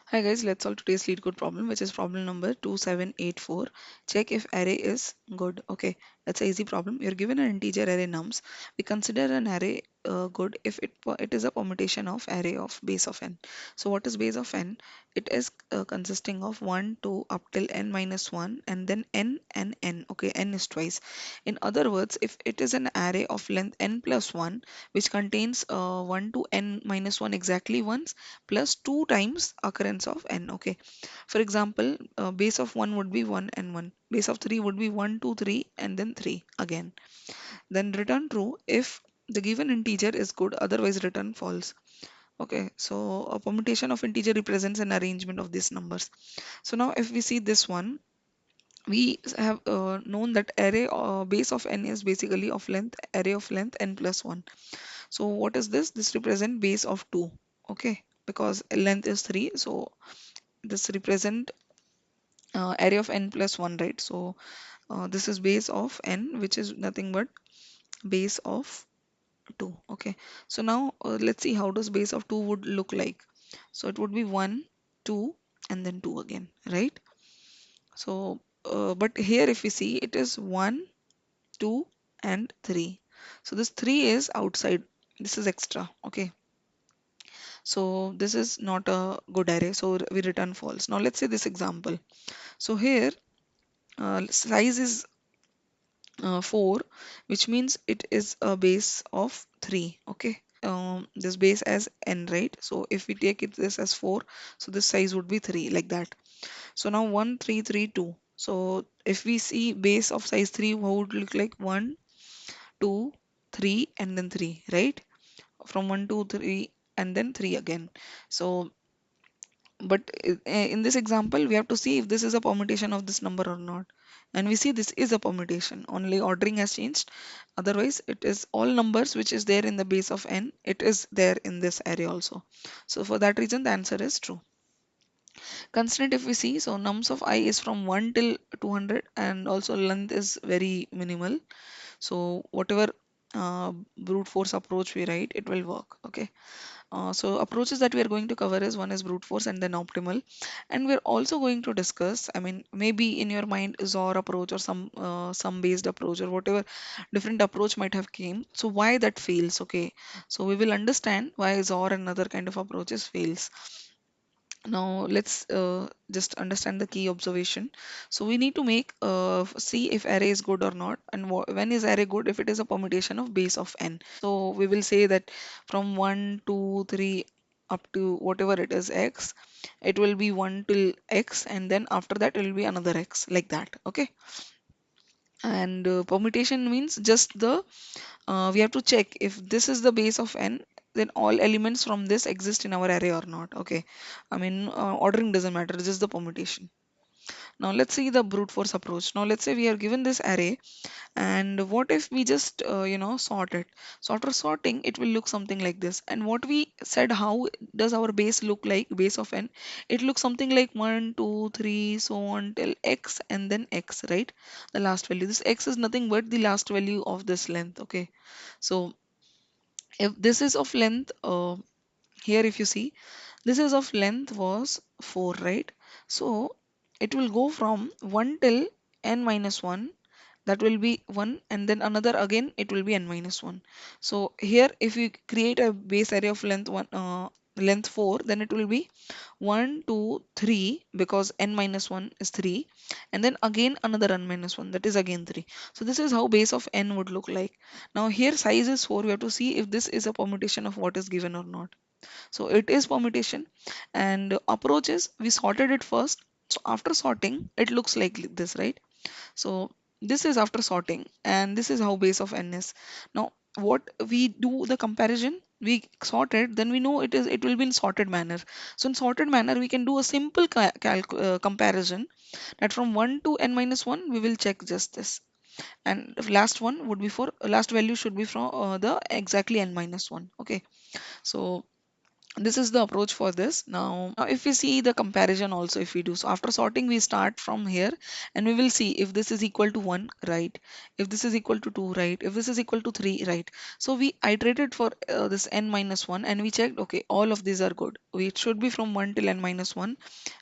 Hi guys, let's solve today's Leetcode problem, which is problem number 2784. Check if array is good. Okay, that's an easy problem. You're given an integer array nums. We consider an array good if it is a permutation of array of base of n. So what is base of n? It is consisting of 1, 2 up till n minus 1 and then n and n. Okay, n is twice. In other words, if it is an array of length n plus 1 which contains 1 to n minus 1 exactly once plus 2 times occurrence of n. Okay, for example, base of 1 would be 1 and 1, base of 3 would be 1 2 3 and then 3 again. Then return true if the given integer is good, otherwise return false. Okay, so a permutation of integer represents an arrangement of these numbers. So now if we see this one, we have known that array base of n is basically of length, array of length n plus 1. So what is this? This represent base of 2. Okay, because length is 3, so this represent array of n plus 1, right? So this is base of n, which is nothing but base of 2. Okay, so now let's see how does base of 2 would look like. So it would be 1 2 and then 2 again, right? So but here if we see, it is 1 2 and 3. So this 3 is outside, this is extra. Okay, so this is not a good array, so we return false. Now let's say this example. So here size is 4, which means it is a base of 3. Okay, this base as n, right? So if we take it this as 4, so this size would be 3, like that. So now 1 3 3 2. So if we see base of size 3, how would it look like? 1 2 3 and then 3, right? From 1 2 3 and then 3 again. So but in this example, we have to see if this is a permutation of this number or not. And we see this is a permutation, only ordering has changed. Otherwise, it is all numbers which is there in the base of n, it is there in this array also. So for that reason, the answer is true. Constraint if we see, so nums of I is from 1 till 200 and also length is very minimal. So whatever brute force approach we write, it will work. Okay. So approaches that we are going to cover is, one is brute force and then optimal, and we're also going to discuss, I mean, maybe in your mind XOR approach or some based approach or whatever different approach might have came. So why that fails? Okay, so we will understand why XOR and other kind of approaches fails. Now let's just understand the key observation. So we need to make see if array is good or not, and when is array good? If it is a permutation of base of n. So we will say that from 1 2 3 up to whatever it is x, it will be 1 till x, and then after that it will be another x, like that. Okay, and permutation means just the we have to check if this is the base of n, then all elements from this exist in our array or not. Okay, I mean, ordering doesn't matter, just the permutation. Now let's see the brute force approach. Now let's say we are given this array, and what if we just sort it? So after sorting, it will look something like this. And what we said, how does our base look like, base of n? It looks something like 1 2 3 so on till x and then x, right? The last value, this x is nothing but the last value of this length. Okay, so if this is of length, here if you see, this is of length was 4, right? So it will go from 1 till n minus 1, that will be 1, and then another again it will be n minus 1. So here if we create a base array of length 1, length 4, then it will be 1 2 3, because n minus 1 is 3, and then again another n minus 1, that is again 3. So this is how base of n would look like. Now here size is 4, we have to see if this is a permutation of what is given or not. So it is permutation, and approach is we sorted it first. So after sorting, it looks like this, right? So this is after sorting, and this is how base of n is. Now what we do the comparison, we sort it, then we know it will be in sorted manner. So in sorted manner, we can do a simple comparison, that from 1 to n minus 1 we will check just this, and the last one would be for last value should be from the exactly n minus 1. Okay, so This is the approach for this. Now if we see the comparison also, if we do so, after sorting we start from here and we will see if this is equal to 1, right? If this is equal to 2, right? If this is equal to 3, right? So we iterated for this n minus 1 and we checked, okay, all of these are good. It should be from 1 till n minus 1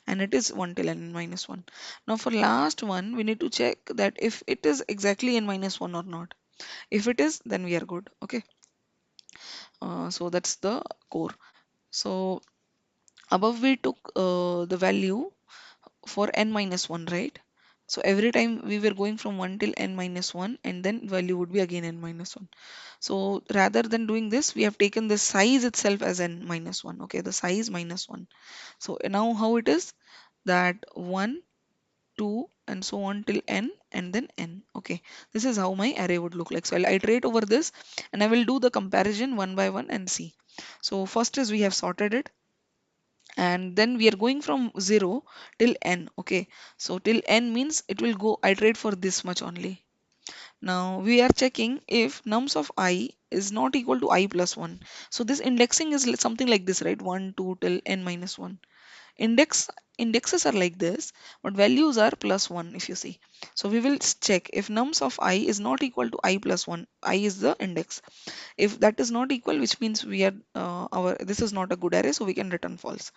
and it is 1 till n minus 1. Now for last one we need to check that if it is exactly n minus 1 or not. If it is, then we are good. Okay, so that's the core. So above we took the value for n minus 1, right? So every time we were going from 1 till n minus 1 and then value would be again n minus 1. So rather than doing this, we have taken the size itself as n minus 1. Okay, the size minus 1. So now how it is that 1, 2 and so on till n and then n. Okay, this is how my array would look like. So I'll iterate over this and I will do the comparison one by one and see. So first is we have sorted it and then we are going from 0 till n. Okay, so till n means it will go iterate for this much only. Now we are checking if nums of I is not equal to I plus 1. So this indexing is something like this, right? 1 2 till n minus 1. Indexes are like this, but values are plus 1 if you see. So we will check if nums of I is not equal to I plus 1. I is the index. If that is not equal, which means we are our this is not a good array, so we can return false.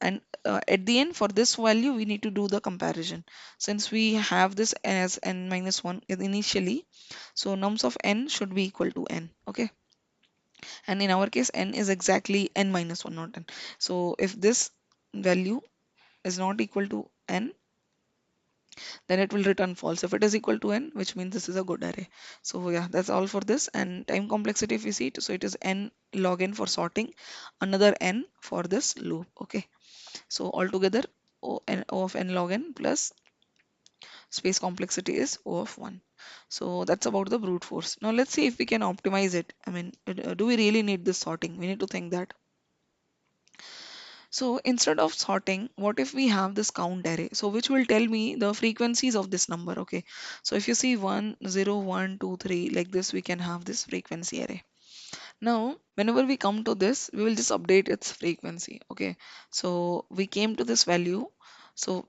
And at the end for this value we need to do the comparison since we have this as n minus 1 initially, so nums of n should be equal to n. Okay, and in our case n is exactly n minus 1, not n. So if this value is not equal to n, then it will return false. If it is equal to n, which means this is a good array. So yeah, that's all for this. And time complexity, if you see it, so it is n log n for sorting, another n for this loop. Okay, so altogether O of n log n plus space complexity is O of 1. So that's about the brute force. Now let's see if we can optimize it. I mean, do we really need this sorting? We need to think that. So instead of sorting, what if we have this count array? So which will tell me the frequencies of this number. Okay. So if you see 1, 0, 1, 2, 3, like this, we can have this frequency array. Now, whenever we come to this, we will just update its frequency. Okay. So we came to this value. So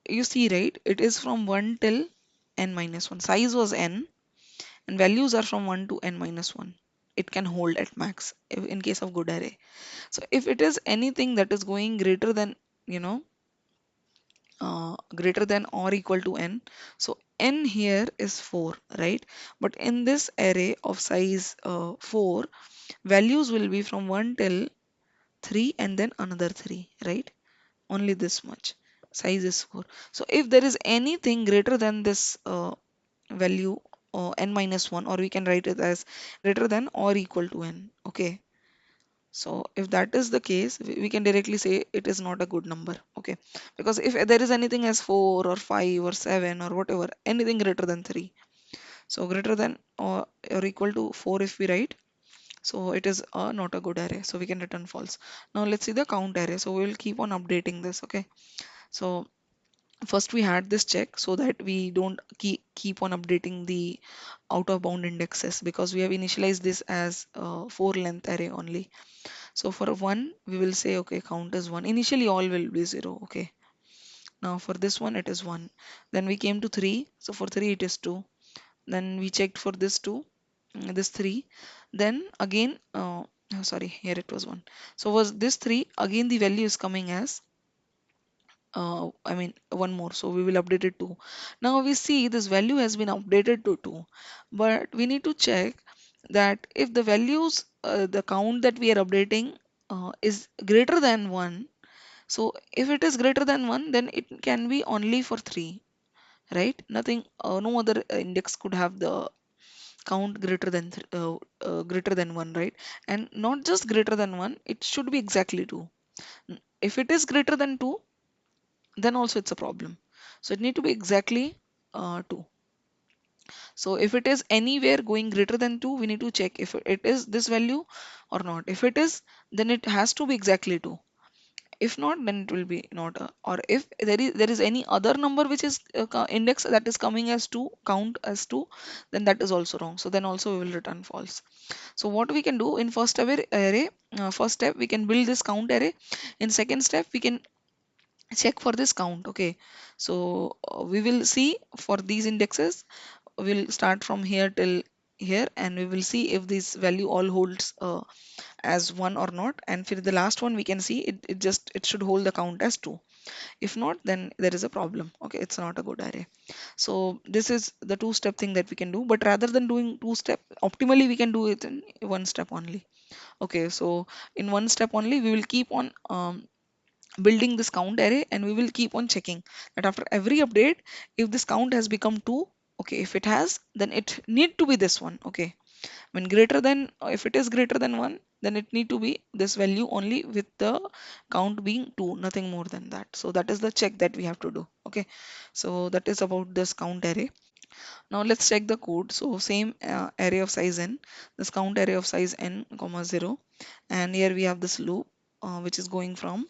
you see, right, it is from 1 till n minus 1. Size was n and values are from 1 to n minus 1. It can hold at max in case of good array. So if it is anything that is going greater than, you know, greater than or equal to n, so n here is 4, right? But in this array of size 4, values will be from 1 till 3 and then another 3, right? Only this much. Size is 4. So if there is anything greater than this value n minus 1, or we can write it as greater than or equal to n. Okay. So if that is the case, we can directly say it is not a good number. Okay. Because if there is anything as 4 or 5 or 7 or whatever, anything greater than 3. So greater than or equal to 4 if we write. So it is not a good array. So we can return false. Now let's see the count array. So we will keep on updating this. Okay. So first we had this check so that we don't keep on updating the out of bound indexes because we have initialized this as 4 length array only. So for 1 we will say okay, count is 1. Initially all will be 0. Okay, now for this one it is 1. Then we came to 3, so for 3 it is 2. Then we checked for this 2, this 3. Then again sorry, here it was 1. So was this 3, again the value is coming as I mean one more, so we will update it to. Now we see this value has been updated to 2, but we need to check that if the values the count that we are updating is greater than 1. So if it is greater than 1, then it can be only for 3, right? Nothing, no other index could have the count greater than 1, right? And not just greater than 1, it should be exactly 2. If it is greater than 2, then also it's a problem. So it need to be exactly 2. So if it is anywhere going greater than 2, we need to check if it is this value or not. If it is, then it has to be exactly 2. If not, then it will be not a, or if there is any other number which is index that is coming as 2, count as 2, then that is also wrong, so then also we will return false. So what we can do in first step we can build this count array. In second step we can check for this count. Okay, so we will see for these indexes, we'll start from here till here, and we will see if this value all holds as 1 or not, and for the last one we can see it should hold the count as 2. If not, then there is a problem. Okay, it's not a good array. So this is the two step thing that we can do, but rather than doing two step, optimally we can do it in one step only. Okay, so in one step only we will keep on building this count array, and we will keep on checking that after every update, if this count has become 2, okay, if it has, then it need to be this one. Okay, when greater than, if it is greater than 1, then it need to be this value only, with the count being 2, nothing more than that. So that is the check that we have to do. Okay, so that is about this count array. Now let's check the code. So same array of size n, this count array of size n comma 0, and here we have this loop which is going from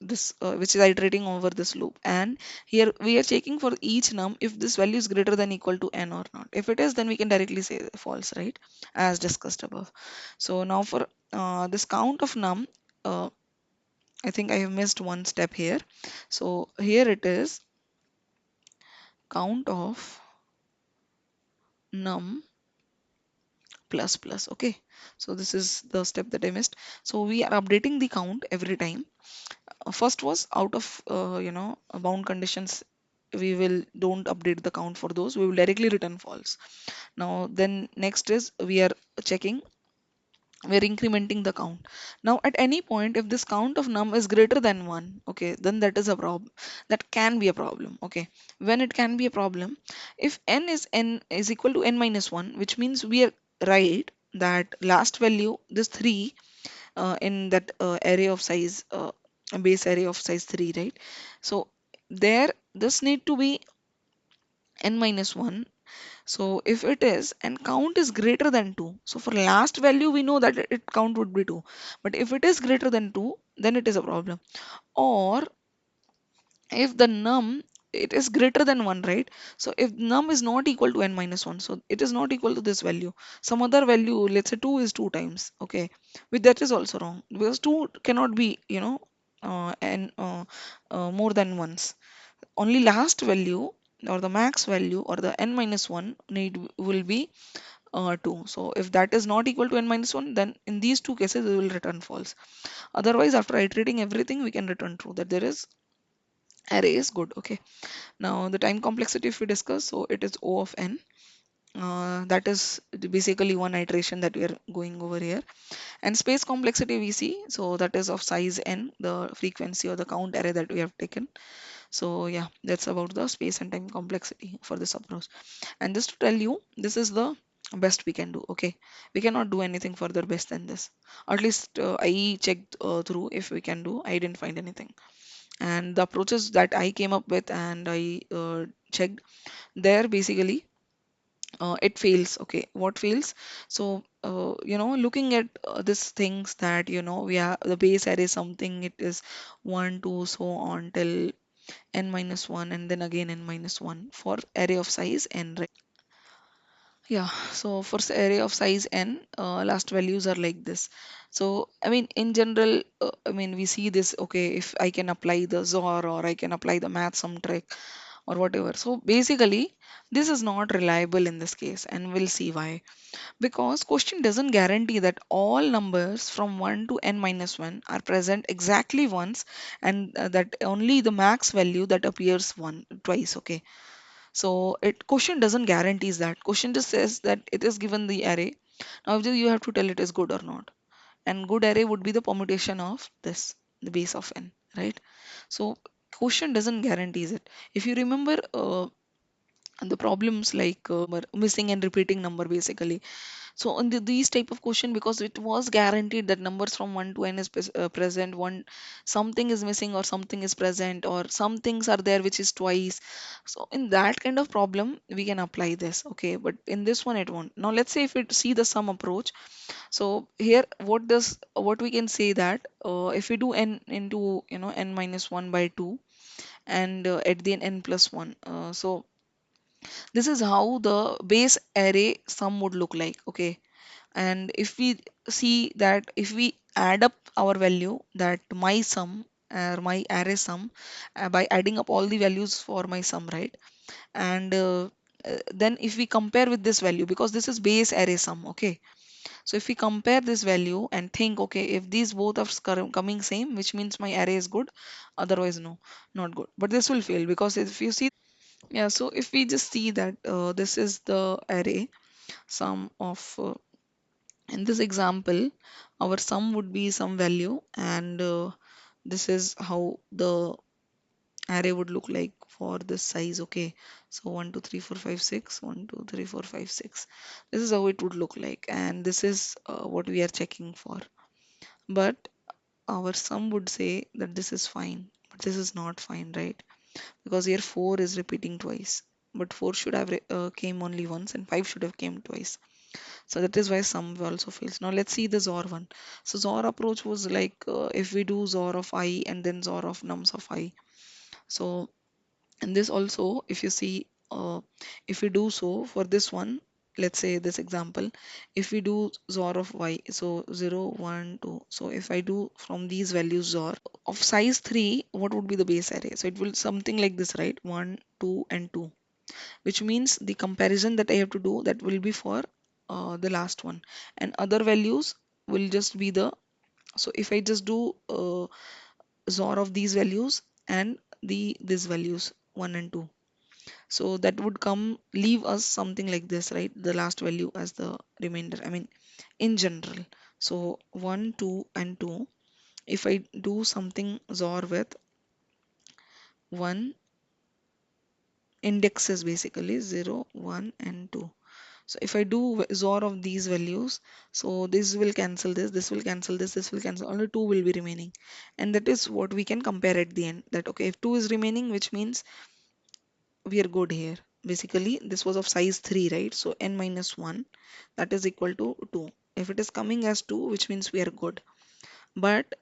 this which is iterating over this loop, and here we are checking for each num if this value is greater than equal to n or not. If it is, then we can directly say false, right, as discussed above. So now for this count of num, uh, I think I have missed one step here. So here it is count of num plus plus. Okay, so this is the step that I missed. So we are updating the count every time. First was out of bound conditions, we will don't update the count for those, we will directly return false. Now then next is we are checking, we are incrementing the count. Now at any point if this count of num is greater than 1, okay, then that is a problem, that can be a problem. Okay, when it can be a problem, if n is equal to n minus 1, which means we are right that last value, this 3, in that array of size, a base array of size 3, right? So there this need to be n minus 1. So if it is and count is greater than 2, so for last value we know that it count would be 2, but if it is greater than 2, then it is a problem. Or if the num, it is greater than 1, right? So if num is not equal to n minus 1, so it is not equal to this value, some other value, let's say 2 is 2 times, okay, with that is also wrong, because 2 cannot be n more than once. Only last value or the max value or the n minus 1 need will be 2. So if that is not equal to n minus 1, then in these two cases we will return false. Otherwise, after iterating everything, we can return true, that there is array is good. Okay, now the time complexity, if we discuss, so it is O of n. That is basically one iteration that we are going over here. And space complexity we see, so that is of size n, the frequency or the count array that we have taken. So yeah, that's about the space and time complexity for this approach. And just to tell you, this is the best we can do. Okay, we cannot do anything further best than this. At least I checked through if we can do. I didn't find anything. And the approaches that I came up with and I checked there, basically it fails. Okay, what fails? So looking at these things that we have the base array something, it is 1 2 so on till n minus 1, and then again n minus 1 for array of size n, right? Yeah, so for array of size n, last values are like this. So I mean in general, I mean we see this. Okay, if I can apply the XOR or I can apply the math sum trick or whatever. So basically this is not reliable in this case, and we'll see why. Because question doesn't guarantee that all numbers from 1 to n minus 1 are present exactly once, and that only the max value that appears one twice. Okay, so it question doesn't guarantees that. Question just says that it is given the array. Now you have to tell it is good or not. And good array would be the permutation of this, the base of n, right? So question doesn't guarantees it. If you remember the problems like missing and repeating number basically. So on these type of question, because it was guaranteed that numbers from 1 to n is present, one something is missing or something is present, or some things are there which is twice. So in that kind of problem we can apply this, okay, but in this one it won't. Now let's say if we see the sum approach. So here what we can say that if we do n into n minus 1 by 2, and at the end n plus 1, so this is how the base array sum would look like, okay. And if we see that if we add up our value, that my sum or my array sum, by adding up all the values for my sum, right? And then if we compare with this value, because this is base array sum, okay. So if we compare this value and think, okay, if these both are coming same, which means my array is good, otherwise no, not good. But this will fail, because if you see, yeah, so if we just see that this is the array sum of in this example, our sum would be some value, and this is how the array would look like for this size, okay. So 1 2 3 4 5 6, 1 2 3 4 5 6, this is how it would look like, and this is what we are checking for. But our sum would say that this is fine, but this is not fine, right? Because here 4 is repeating twice, but 4 should have came only once, and 5 should have came twice. So that is why sum also fails. Now let's see the XOR one. So XOR approach was like if we do XOR of I and then XOR of nums of I. So and this also, if you see, if we do so for this one, let's say this example, if we do XOR of y, so 0 1 2, so if I do from these values XOR of size 3, what would be the base array? So it will something like this, right? 1 2 and 2, which means the comparison that I have to do, that will be for the last one, and other values will just be the, so if I just do XOR of these values and these values 1 and 2, so that would come leave us something like this, right? The last value as the remainder, I mean in general. So 1 2 and 2, if I do something XOR with 1, indexes basically 0 1 and 2. So if I do XOR of these values, so this will cancel this will cancel this will cancel, only 2 will be remaining. And that is what we can compare at the end, that okay, if 2 is remaining, which means we are good here. Basically, this was of size 3, right? So n minus 1, that is equal to 2. If it is coming as 2, which means we are good. But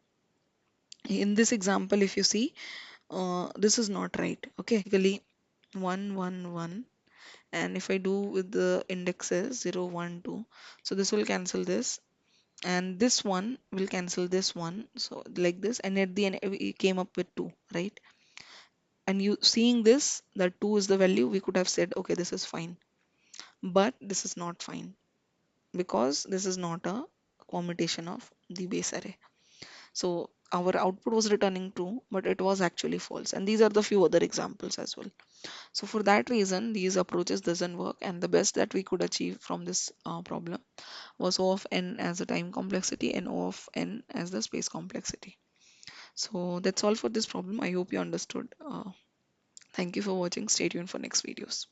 in this example, if you see, this is not right. Okay, basically 1 1 1, and if I do with the indexes 0 1 2, so this will cancel this, and this one will cancel this one, so like this, and at the end we came up with 2, right? And you seeing this, that 2 is the value, we could have said okay, this is fine. But this is not fine, because this is not a commutation of the base array. So our output was returning true, but it was actually false, and these are the few other examples as well. So for that reason, these approaches doesn't work, and the best that we could achieve from this problem was O of n as the time complexity and O of n as the space complexity. So that's all for this problem. I hope you understood. Thank you for watching. Stay tuned for next videos.